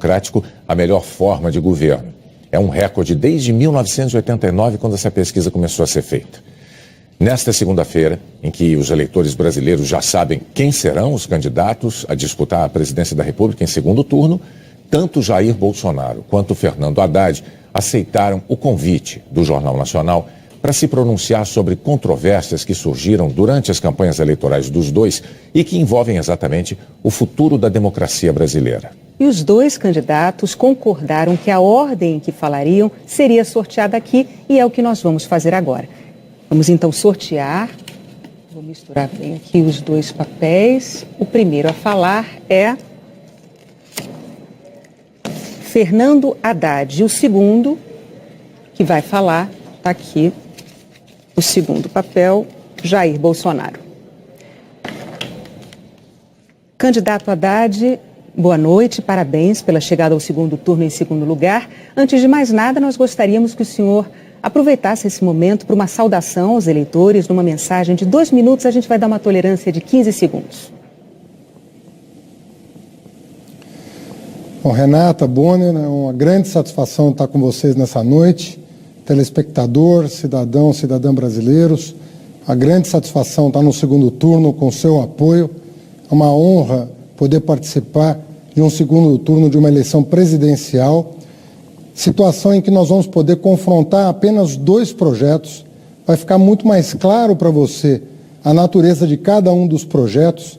democrático a melhor forma de governo. É um recorde desde 1989, quando essa pesquisa começou a ser feita. Nesta segunda-feira, em que os eleitores brasileiros já sabem quem serão os candidatos a disputar a presidência da República em segundo turno, tanto Jair Bolsonaro quanto Fernando Haddad aceitaram o convite do Jornal Nacional para se pronunciar sobre controvérsias que surgiram durante as campanhas eleitorais dos dois e que envolvem exatamente o futuro da democracia brasileira. E os dois candidatos concordaram que a ordem em que falariam seria sorteada aqui e é o que nós vamos fazer agora. Vamos então sortear. Vou misturar bem aqui os dois papéis. O primeiro a falar é Fernando Haddad. E o segundo que vai falar, está aqui, o segundo papel, Jair Bolsonaro. Candidato Haddad, boa noite, parabéns pela chegada ao segundo turno em segundo lugar. Antes de mais nada, nós gostaríamos que o senhor aproveitasse esse momento para uma saudação aos eleitores, numa mensagem de 2 minutos, a gente vai dar uma tolerância de 15 segundos. Bom, Renata, Bonner, é uma grande satisfação estar com vocês nessa noite. Telespectador, cidadão, cidadã brasileiros, a grande satisfação estar no segundo turno com seu apoio. É uma honra poder participar de um segundo turno de uma eleição presidencial, situação em que nós vamos poder confrontar apenas 2 projetos. Vai ficar muito mais claro para você a natureza de cada um dos projetos.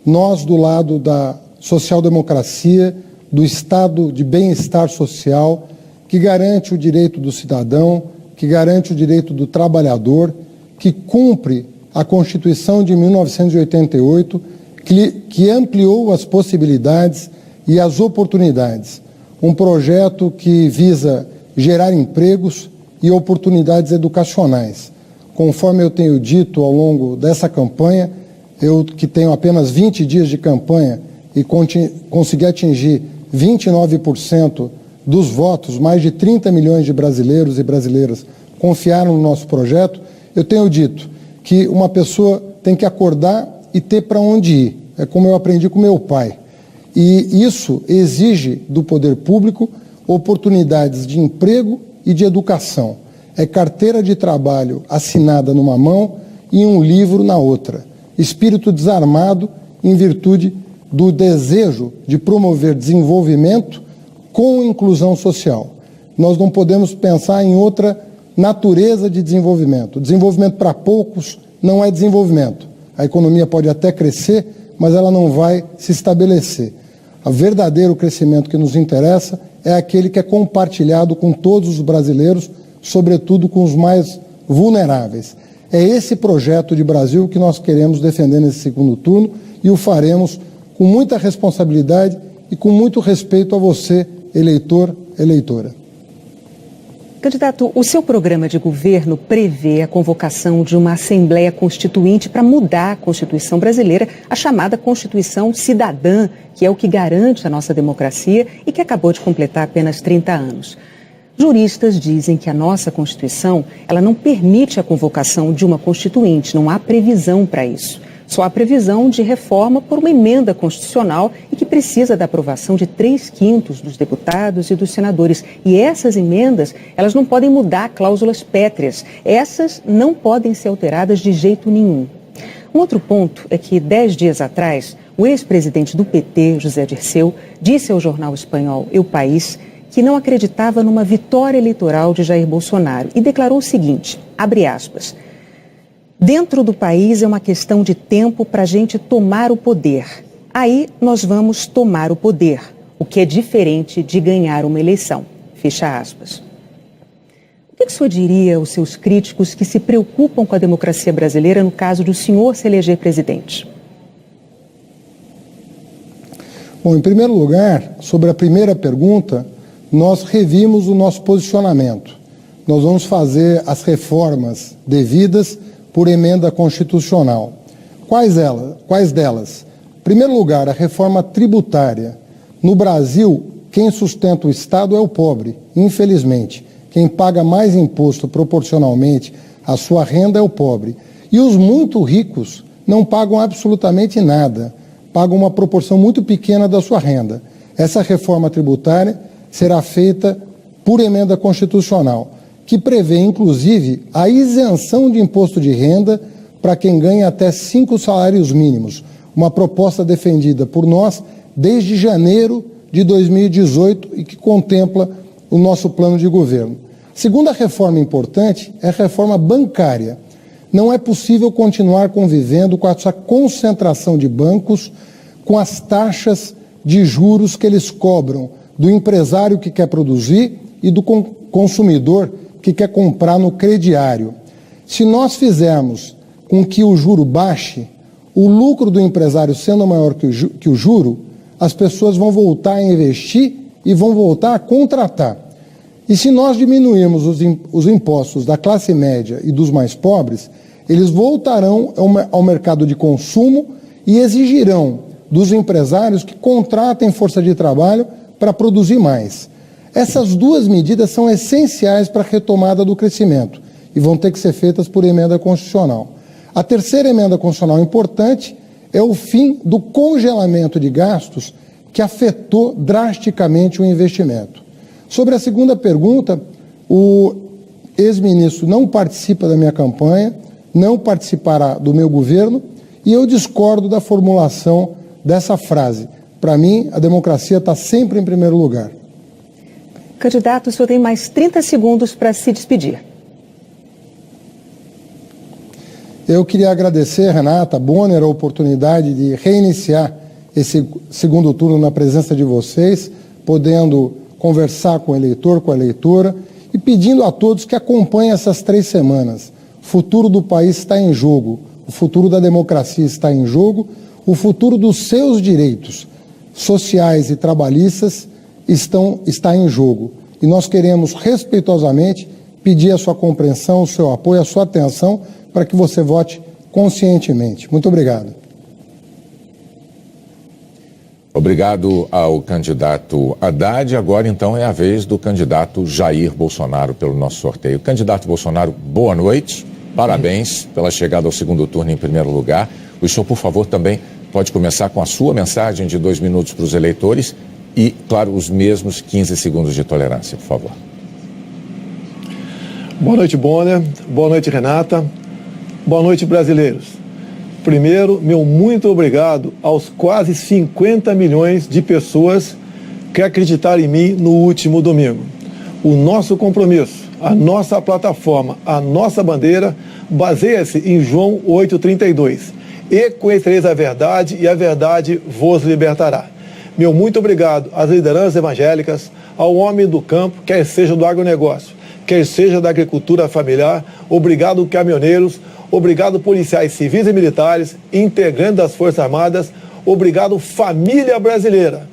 Nós, do lado da social-democracia, do estado de bem-estar social, que garante o direito do cidadão, que garante o direito do trabalhador, que cumpre a Constituição de 1988, que ampliou as possibilidades e as oportunidades. Um projeto que visa gerar empregos e oportunidades educacionais. Conforme eu tenho dito ao longo dessa campanha, eu que tenho apenas 20 dias de campanha e consegui atingir 29% dos votos, mais de 30 milhões de brasileiros e brasileiras confiaram no nosso projeto, eu tenho dito que uma pessoa tem que acordar e ter para onde ir. É como eu aprendi com meu pai. E isso exige do poder público oportunidades de emprego e de educação. É carteira de trabalho assinada numa mão e um livro na outra. Espírito desarmado em virtude do desejo de promover desenvolvimento com inclusão social. Nós não podemos pensar em outra natureza de desenvolvimento. Desenvolvimento para poucos não é desenvolvimento. A economia pode até crescer, mas ela não vai se estabelecer. O verdadeiro crescimento que nos interessa é aquele que é compartilhado com todos os brasileiros, sobretudo com os mais vulneráveis. É esse projeto de Brasil que nós queremos defender nesse segundo turno e o faremos com muita responsabilidade e com muito respeito a você, eleitor, eleitora. Candidato, o seu programa de governo prevê a convocação de uma Assembleia Constituinte para mudar a Constituição brasileira, a chamada Constituição Cidadã, que é o que garante a nossa democracia e que acabou de completar apenas 30 anos. Juristas dizem que a nossa Constituição, ela não permite a convocação de uma Constituinte, não há previsão para isso. Só há previsão de reforma por uma emenda constitucional e que precisa da aprovação de 3/5 dos deputados e dos senadores. E essas emendas, elas não podem mudar cláusulas pétreas. Essas não podem ser alteradas de jeito nenhum. Um outro ponto é que 10 dias atrás, o ex-presidente do PT, José Dirceu, disse ao jornal espanhol El País que não acreditava numa vitória eleitoral de Jair Bolsonaro e declarou o seguinte, abre aspas, dentro do país é uma questão de tempo para a gente tomar o poder. Aí nós vamos tomar o poder, o que é diferente de ganhar uma eleição. Fecha aspas. O que o senhor diria aos seus críticos que se preocupam com a democracia brasileira no caso do senhor se eleger presidente? Bom, em primeiro lugar, sobre a primeira pergunta, nós revimos o nosso posicionamento. Nós vamos fazer as reformas devidas por emenda constitucional. Quais delas? Em primeiro lugar, a reforma tributária. No Brasil, quem sustenta o Estado é o pobre, infelizmente. Quem paga mais imposto proporcionalmente à sua renda é o pobre. E os muito ricos não pagam absolutamente nada, pagam uma proporção muito pequena da sua renda. Essa reforma tributária será feita por emenda constitucional, que prevê, inclusive, a isenção de imposto de renda para quem ganha até 5 salários mínimos, uma proposta defendida por nós desde janeiro de 2018 e que contempla o nosso plano de governo. Segunda reforma importante é a reforma bancária. Não é possível continuar convivendo com essa concentração de bancos, com as taxas de juros que eles cobram do empresário que quer produzir e do consumidor que quer comprar no crediário. Se nós fizermos com que o juro baixe, o lucro do empresário sendo maior que o juro, as pessoas vão voltar a investir e vão voltar a contratar. E se nós diminuirmos os impostos da classe média e dos mais pobres, eles voltarão ao mercado de consumo e exigirão dos empresários que contratem força de trabalho para produzir mais. Essas duas medidas são essenciais para a retomada do crescimento e vão ter que ser feitas por emenda constitucional. A terceira emenda constitucional importante é o fim do congelamento de gastos que afetou drasticamente o investimento. Sobre a segunda pergunta, o ex-ministro não participa da minha campanha, não participará do meu governo e eu discordo da formulação dessa frase. Para mim, a democracia está sempre em primeiro lugar. Candidato, o senhor tem mais 30 segundos para se despedir. Eu queria agradecer, Renata Bonner, a oportunidade de reiniciar esse segundo turno na presença de vocês, podendo conversar com o eleitor, com a eleitora, e pedindo a todos que acompanhem essas 3 semanas. O futuro do país está em jogo, o futuro da democracia está em jogo, o futuro dos seus direitos sociais e trabalhistas está em jogo. E nós queremos, respeitosamente, pedir a sua compreensão, o seu apoio, a sua atenção, para que você vote conscientemente. Muito obrigado. Obrigado ao candidato Haddad. Agora, então, é a vez do candidato Jair Bolsonaro pelo nosso sorteio. Candidato Bolsonaro, boa noite. Parabéns pela chegada ao segundo turno em primeiro lugar. O senhor, por favor, também pode começar com a sua mensagem de 2 minutos para os eleitores e, claro, os mesmos 15 segundos de tolerância, por favor. Boa noite, Bonner. Boa noite, Renata. Boa noite, brasileiros. Primeiro, meu muito obrigado aos quase 50 milhões de pessoas que acreditaram em mim no último domingo. O nosso compromisso, a nossa plataforma, a nossa bandeira baseia-se em João 8,32. E conhecereis a verdade e a verdade vos libertará. Meu muito obrigado às lideranças evangélicas, ao homem do campo, quer seja do agronegócio, quer seja da agricultura familiar. Obrigado, caminhoneiros. Obrigado, policiais civis e militares, integrantes das Forças Armadas. Obrigado, família brasileira,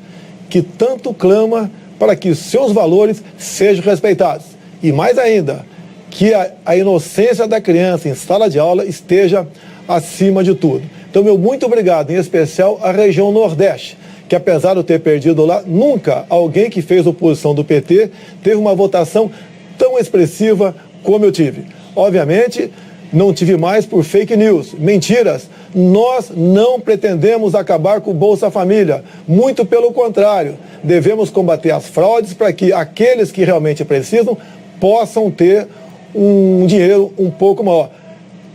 que tanto clama para que os seus valores sejam respeitados. E mais ainda, que a inocência da criança em sala de aula esteja acima de tudo. Então, meu muito obrigado, em especial à região Nordeste, que apesar de eu ter perdido lá, nunca alguém que fez oposição do PT teve uma votação tão expressiva como eu tive. Obviamente, não tive mais por fake news, mentiras. Nós não pretendemos acabar com o Bolsa Família. Muito pelo contrário, devemos combater as fraudes para que aqueles que realmente precisam possam ter um dinheiro um pouco maior.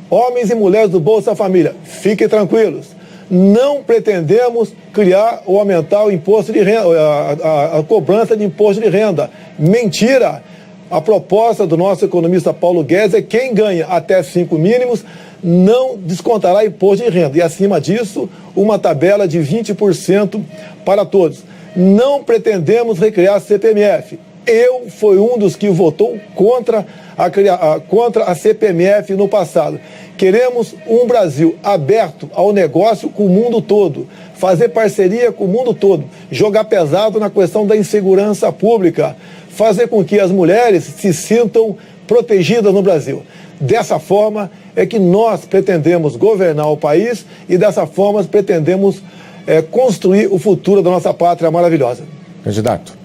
Homens e mulheres do Bolsa Família, fiquem tranquilos. Não pretendemos criar ou aumentar o imposto de renda, a cobrança de imposto de renda. Mentira! A proposta do nosso economista Paulo Guedes é que quem ganha até 5 mínimos não descontará imposto de renda. E acima disso, uma tabela de 20% para todos. Não pretendemos recriar a CPMF. Eu fui um dos que votou contra a CPMF no passado. Queremos um Brasil aberto ao negócio com o mundo todo, fazer parceria com o mundo todo, jogar pesado na questão da insegurança pública, fazer com que as mulheres se sintam protegidas no Brasil. Dessa forma é que nós pretendemos governar o país e dessa forma pretendemos construir o futuro da nossa pátria maravilhosa. Candidato,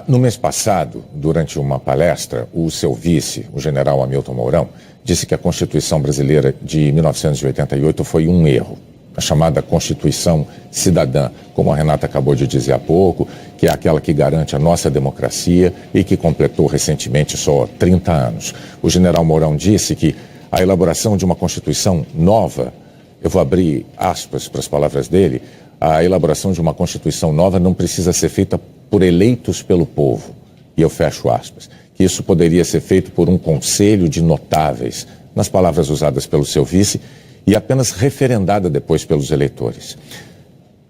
no mês passado, durante uma palestra, o seu vice, o general Hamilton Mourão, disse que a Constituição brasileira de 1988 foi um erro. a chamada Constituição Cidadã, como a Renata acabou de dizer há pouco, que é aquela que garante a nossa democracia e que completou recentemente só 30 anos. O general Mourão disse que a elaboração de uma Constituição nova, eu vou abrir aspas para as palavras dele, a elaboração de uma Constituição nova não precisa ser feita por eleitos pelo povo, e eu fecho aspas, que isso poderia ser feito por um conselho de notáveis, nas palavras usadas pelo seu vice, e apenas referendada depois pelos eleitores.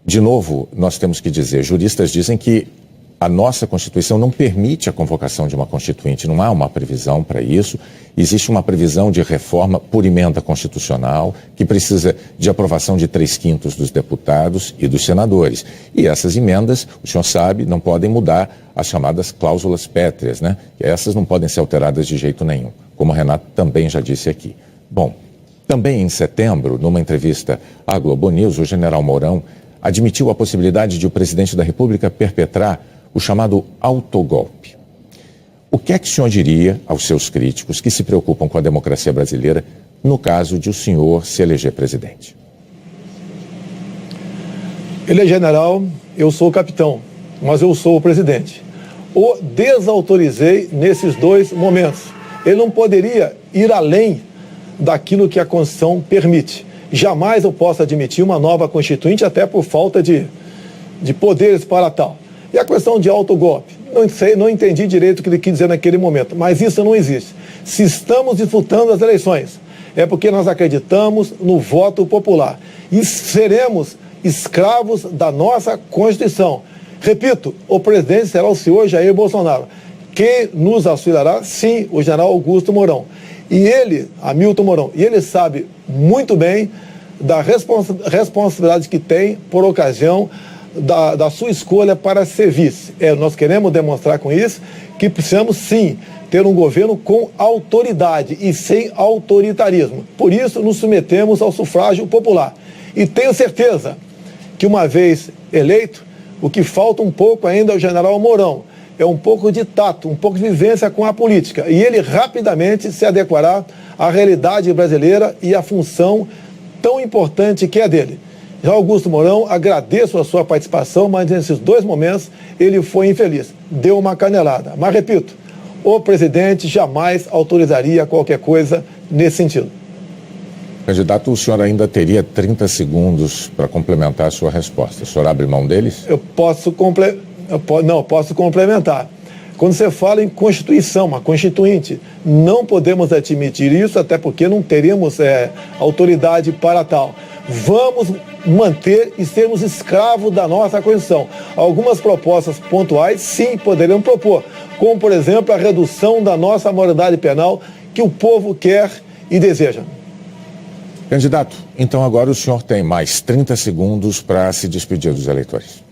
De novo, nós temos que dizer, juristas dizem que a nossa Constituição não permite a convocação de uma Constituinte, não há uma previsão para isso. Existe uma previsão de reforma por emenda constitucional, que precisa de aprovação de 3/5 dos deputados e dos senadores. E essas emendas, o senhor sabe, não podem mudar as chamadas cláusulas pétreas, né? Essas não podem ser alteradas de jeito nenhum, como o Renato também já disse aqui. Bom, também em setembro, numa entrevista à Globo News, o general Mourão admitiu a possibilidade de o presidente da República perpetrar o chamado autogolpe. O que é que o senhor diria aos seus críticos que se preocupam com a democracia brasileira no caso de o senhor se eleger presidente? Ele é general, eu sou o capitão, mas eu sou o presidente. O desautorizei nesses 2 momentos. Ele não poderia ir além daquilo que a Constituição permite. Jamais eu posso admitir uma nova Constituinte, até por falta de poderes para tal. E a questão de autogolpe, não entendi direito o que ele quis dizer naquele momento, mas isso não existe. Se estamos disputando as eleições, é porque nós acreditamos no voto popular e seremos escravos da nossa Constituição. Repito, o presidente será o senhor Jair Bolsonaro. Quem nos auxiliará? Sim, o general Augusto Mourão. E ele, Hamilton Mourão, e ele sabe muito bem da responsabilidade que tem por ocasião da sua escolha para ser vice. Nós queremos demonstrar com isso que precisamos sim ter um governo com autoridade e sem autoritarismo. Por isso nos submetemos ao sufrágio popular. E tenho certeza que uma vez eleito, o que falta um pouco ainda ao general Mourão é um pouco de tato, um pouco de vivência com a política. E ele rapidamente se adequará à realidade brasileira e à função tão importante que é dele. Já Augusto Mourão, agradeço a sua participação, mas nesses 2 momentos ele foi infeliz. Deu uma canelada. Mas repito, o presidente jamais autorizaria qualquer coisa nesse sentido. Candidato, o senhor ainda teria 30 segundos para complementar a sua resposta. O senhor abre mão deles? Eu posso complementar. Quando você fala em Constituição, uma Constituinte, não podemos admitir isso, até porque não teríamos autoridade para tal. Vamos manter e sermos escravos da nossa Constituição. Algumas propostas pontuais, sim, poderiam propor, como, por exemplo, a redução da nossa moralidade penal que o povo quer e deseja. Candidato, então agora o senhor tem mais 30 segundos para se despedir dos eleitores.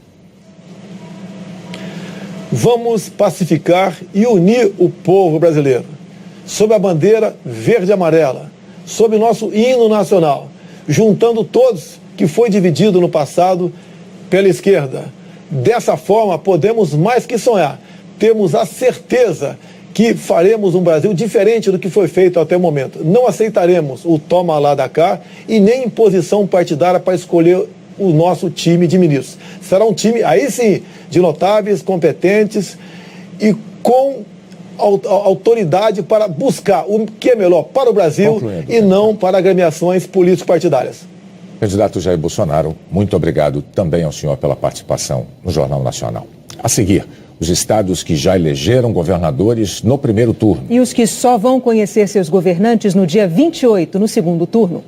Vamos pacificar e unir o povo brasileiro, sob a bandeira verde e amarela, sob o nosso hino nacional, juntando todos que foi dividido no passado pela esquerda. Dessa forma, podemos mais que sonhar, temos a certeza que faremos um Brasil diferente do que foi feito até o momento. Não aceitaremos o toma lá da cá e nem imposição partidária para escolher o nosso time de ministros. Será um time, aí sim, de notáveis, competentes e com autoridade para buscar o que é melhor para o Brasil e não para agremiações político-partidárias. Candidato Jair Bolsonaro, muito obrigado também ao senhor pela participação no Jornal Nacional. A seguir, os estados que já elegeram governadores no primeiro turno. E os que só vão conhecer seus governantes no dia 28, no segundo turno.